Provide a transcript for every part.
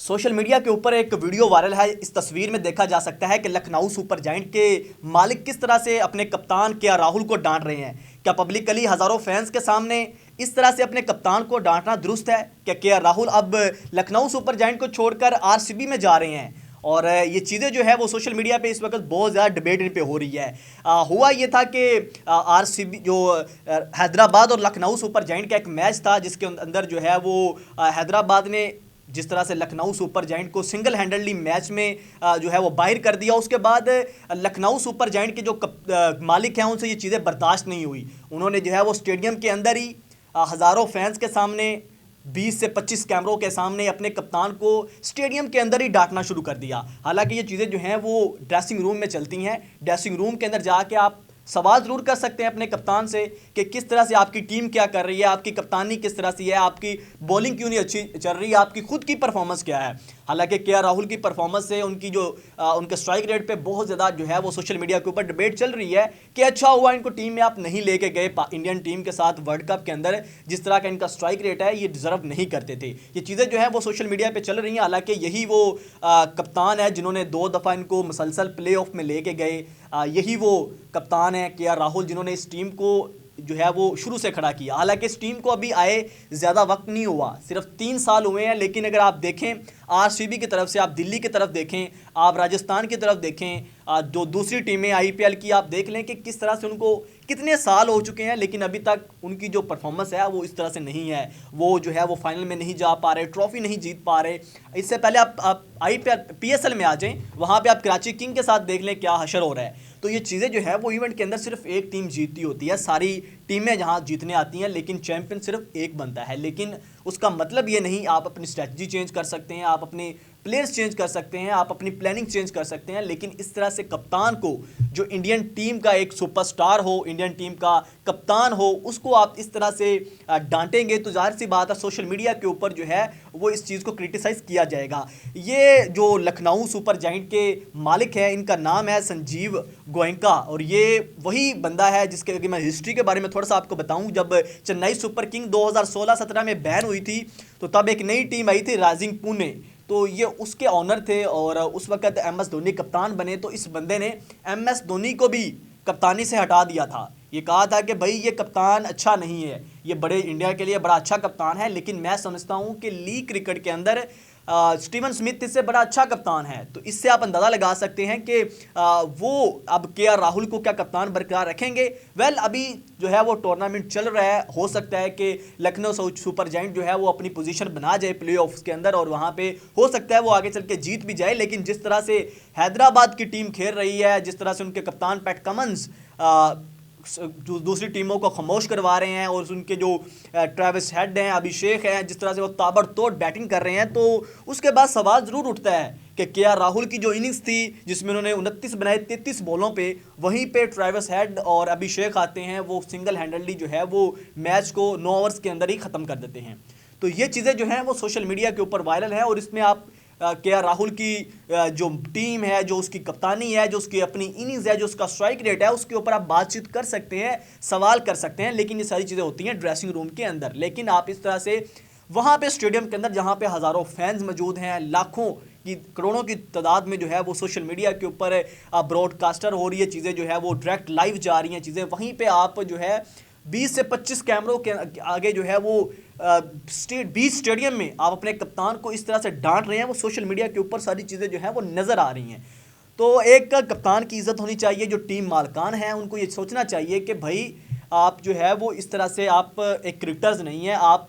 Social media के ऊपर एक वीडियो वायरल है। इस तस्वीर में देखा जा सकता है कि लखनऊ सुपर जायंट के मालिक किस तरह से अपने कप्तान केएल राहुल को डांट रहे हैं। क्या पब्लिकली हजारों फैंस के सामने इस तरह से अपने कप्तान को डांटना दुरुस्त है? क्या केएल राहुल अब लखनऊ सुपर जायंट को छोड़कर आरसीबी में जा रहे हैं? और ये चीज़ें जो है वो सोशल मीडिया पे इस वक्त बहुत ज़्यादा डिबेट इन पे हो रही है। हुआ ये था कि आरसीबी जो हैदराबाद और लखनऊ सुपर जायंट का एक मैच था, जिसके अंदर जो है वो हैदराबाद ने जिस तरह से लखनऊ सुपर जायंट को सिंगल हैंडली मैच में जो है वो बाहर कर दिया। उसके बाद लखनऊ सुपर जायंट के जो मालिक हैं उनसे ये चीज़ें बर्दाश्त नहीं हुई। उन्होंने जो है वो स्टेडियम के अंदर ही हज़ारों फैंस के सामने 20 से 25 कैमरों के सामने अपने कप्तान को स्टेडियम के अंदर ही डांटना शुरू कर दिया। हालांकि ये चीज़ें जो हैं वो ड्रेसिंग रूम में चलती हैं। ड्रेसिंग रूम के अंदर जाके आप सवाल ज़रूर कर सकते हैं अपने कप्तान से कि किस तरह से आपकी टीम क्या कर रही है, आपकी कप्तानी किस तरह से है, आपकी बॉलिंग क्यों नहीं अच्छी चल रही है, आपकी खुद की परफॉर्मेंस क्या है। हालांकि केएल राहुल की परफॉर्मेंस से उनकी जो उनके स्ट्राइक रेट पे बहुत ज़्यादा जो है वो सोशल मीडिया के ऊपर डिबेट चल रही है कि अच्छा हुआ इनको टीम में आप नहीं लेके गए। इंडियन टीम के साथ वर्ल्ड कप के अंदर जिस तरह का इनका स्ट्राइक रेट है ये डिजर्व नहीं करते थे। ये चीज़ें जो है वो सोशल मीडिया पर चल रही हैं। हालांकि यही वो कप्तान है जिन्होंने 2 दफ़ा इनको मुसलसल प्ले ऑफ में लेके गए। यही वो कप्तान है केएल राहुल जिन्होंने इस टीम को जो है वो शुरू से खड़ा किया। हालांकि इस टीम को अभी आए ज़्यादा वक्त नहीं हुआ, सिर्फ 3 साल हुए हैं। लेकिन अगर आप देखें आरसीबी की तरफ से, आप दिल्ली की तरफ देखें, आप राजस्थान की तरफ देखें, जो दूसरी टीमें आईपीएल की आप देख लें कि किस तरह से उनको कितने साल हो चुके हैं लेकिन अभी तक उनकी जो परफॉर्मेंस है वो इस तरह से नहीं है। वो जो है वो फाइनल में नहीं जा पा रहे, ट्रॉफी नहीं जीत पा रहे। इससे पहले आप आईपीएल पीएसएल में आ जाएं, वहाँ पे आप कराची किंग के साथ देख लें क्या हशर हो रहा है। तो ये चीज़ें जो है वो इवेंट के अंदर सिर्फ एक टीम जीतती होती है, सारी टीमें जहाँ जीतने आती हैं लेकिन चैंपियन सिर्फ एक बनता है। लेकिन उसका मतलब ये नहीं, आप अपनी स्ट्रैटेजी चेंज कर सकते हैं, आप अपने प्लेयर्स चेंज कर सकते हैं, आप अपनी प्लानिंग चेंज कर सकते हैं, लेकिन इस तरह से कप्तान को, जो इंडियन टीम का एक सुपरस्टार हो, इंडियन टीम का कप्तान हो, उसको आप इस तरह से डांटेंगे तो जाहिर सी बात है सोशल मीडिया के ऊपर जो है वो इस चीज़ को क्रिटिसाइज़ किया जाएगा। ये जो लखनऊ सुपर जायंट के मालिक हैं इनका नाम है संजीव गोयनका, और ये वही बंदा है जिसके मैं हिस्ट्री के बारे में थोड़ा सा आपको बताऊं। जब चेन्नई सुपर किंग 2016-17 में बैन हुई थी तो तब एक नई टीम आई थी राइजिंग पुणे, तो ये उसके ऑनर थे और उस वक्त एमएस धोनी कप्तान बने। तो इस बंदे ने एमएस धोनी को भी कप्तानी से हटा दिया था। ये कहा था कि भाई ये कप्तान अच्छा नहीं है, ये बड़े इंडिया के लिए बड़ा अच्छा कप्तान है लेकिन मैं समझता हूँ कि लीग क्रिकेट के अंदर स्टीवन स्मिथ इससे बड़ा अच्छा कप्तान है। तो इससे आप अंदाज़ा लगा सकते हैं कि वो अब केएल राहुल को क्या कप्तान बरकरार रखेंगे। वेल अभी जो है वो टूर्नामेंट चल रहा है, हो सकता है कि लखनऊ सुपर जायंट जो है वो अपनी पोजीशन बना जाए प्ले ऑफ्स के अंदर और वहाँ पे हो सकता है वो आगे चल के जीत भी जाए। लेकिन जिस तरह से हैदराबाद की टीम खेल रही है, जिस तरह से उनके कप्तान पैट कमिंस जो दूसरी टीमों को खामोश करवा रहे हैं और उनके जो ट्रेविस हेड हैं, अभिषेक हैं, जिस तरह से वो ताबड़तोड़ बैटिंग कर रहे हैं, तो उसके बाद सवाल ज़रूर उठता है कि केएल राहुल की जो इनिंग्स थी जिसमें उन्होंने 29 बनाए 33 बॉलों पे, वहीं पे ट्रेविस हेड और अभिषेक आते हैं, वो सिंगल हैंडली जो है वो मैच को 9 ओवर्स के अंदर ही ख़त्म कर देते हैं। तो ये चीज़ें जो हैं वो सोशल मीडिया के ऊपर वायरल है और इसमें आप केएल राहुल की जो टीम है, जो उसकी कप्तानी है, जो उसकी अपनी इनिंग्स है, जो उसका स्ट्राइक रेट है, उसके ऊपर आप बातचीत कर सकते हैं, सवाल कर सकते हैं। लेकिन ये सारी चीज़ें होती हैं ड्रेसिंग रूम के अंदर। लेकिन आप इस तरह से वहाँ पे स्टेडियम के अंदर जहाँ पे हज़ारों फैंस मौजूद हैं, लाखों की करोड़ों की तादाद में जो है वो सोशल मीडिया के ऊपर ब्रॉडकास्टर हो रही है, चीज़ें जो है वो डायरेक्ट लाइव जा रही हैं चीज़ें, वहीं पर आप जो है 20 से 25 कैमरों के आगे जो है वो बीच स्टेडियम में आप अपने कप्तान को इस तरह से डांट रहे हैं। वो सोशल मीडिया के ऊपर सारी चीज़ें जो है वो नज़र आ रही हैं। तो एक कप्तान की इज़्ज़त होनी चाहिए, जो टीम मालकान हैं उनको ये सोचना चाहिए कि भाई आप जो है वो इस तरह से, आप एक क्रिकेटर्स नहीं है, आप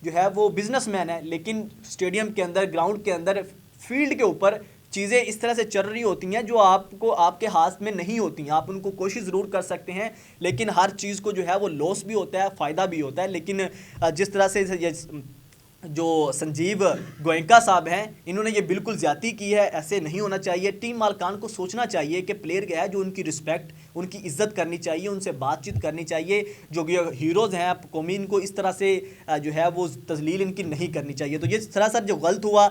जो है वो बिजनेसमैन है। लेकिन स्टेडियम के अंदर, ग्राउंड के अंदर, फील्ड के ऊपर चीज़ें इस तरह से चल रही होती हैं जो आपको आपके हाथ में नहीं होती हैं। आप उनको कोशिश ज़रूर कर सकते हैं लेकिन हर चीज़ को जो है वो लॉस भी होता है, फ़ायदा भी होता है। लेकिन जिस तरह से जो संजीव गोयनका साहब हैं, इन्होंने ये बिल्कुल ज़्यादती की है, ऐसे नहीं होना चाहिए। टीम मालकान को सोचना चाहिए कि प्लेयर क्या है, जो उनकी रिस्पेक्ट, उनकी इज़्ज़त करनी चाहिए, उनसे बातचीत करनी चाहिए। जो हीरोज़ हैं कौमी, इनको इस तरह से जो है वो तजलील इनकी नहीं करनी चाहिए। तो ये सरासर जो गलत हुआ,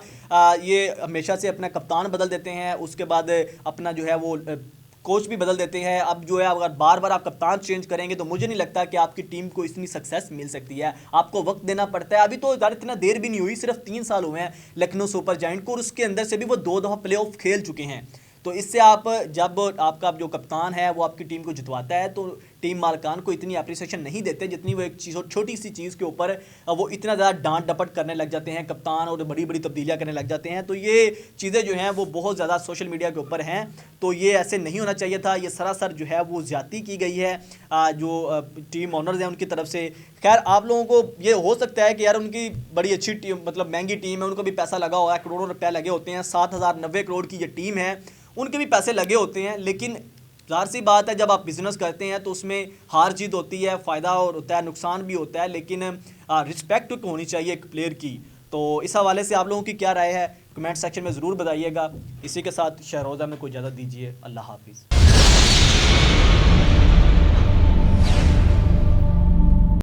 ये हमेशा से अपना कप्तान बदल देते हैं, उसके बाद अपना जो है वो कोच भी बदल देते हैं। अब जो है अगर बार बार आप कप्तान चेंज करेंगे तो मुझे नहीं लगता कि आपकी टीम को इतनी सक्सेस मिल सकती है। आपको वक्त देना पड़ता है। अभी तो यार इतना देर भी नहीं हुई, सिर्फ 3 साल हुए हैं लखनऊ सुपर जायंट को, और उसके अंदर से भी वो 2 दफा प्लेऑफ खेल चुके हैं। तो इससे आप जब आपका जो कप्तान है वो आपकी टीम को जितवाता है तो टीम मालकान को इतनी अप्रिसिएशन नहीं देते जितनी वो एक चीज़, छोटी सी चीज़ के ऊपर वो इतना ज़्यादा डांट डपट करने लग जाते हैं कप्तान, और बड़ी बड़ी तब्दीलियां करने लग जाते हैं। तो ये चीज़ें जो हैं वो बहुत ज़्यादा सोशल मीडिया के ऊपर हैं। तो ये ऐसे नहीं होना चाहिए था। ये सरासर जो है वो ज्यादती की गई है जो टीम ऑनर्स हैं उनकी तरफ से। खैर आप लोगों को ये हो सकता है कि यार उनकी बड़ी अच्छी टीम, मतलब महंगी टीम है, उनको भी पैसा लगा हुआ है, करोड़ों रुपया लगे होते हैं। 7,090 करोड़ की ये टीम है, उनके भी पैसे लगे होते हैं। लेकिन ज़ाहिर सी बात है जब आप बिजनेस करते हैं तो उसमें हार जीत होती है, फ़ायदा और होता है, नुकसान भी होता है, लेकिन रिस्पेक्ट होनी चाहिए एक प्लेयर की। तो इस हवाले से आप लोगों की क्या राय है कमेंट सेक्शन में ज़रूर बताइएगा। इसी के साथ शहरोज़ा में कोई इजाज़त दीजिए। अल्लाह हाफिज़।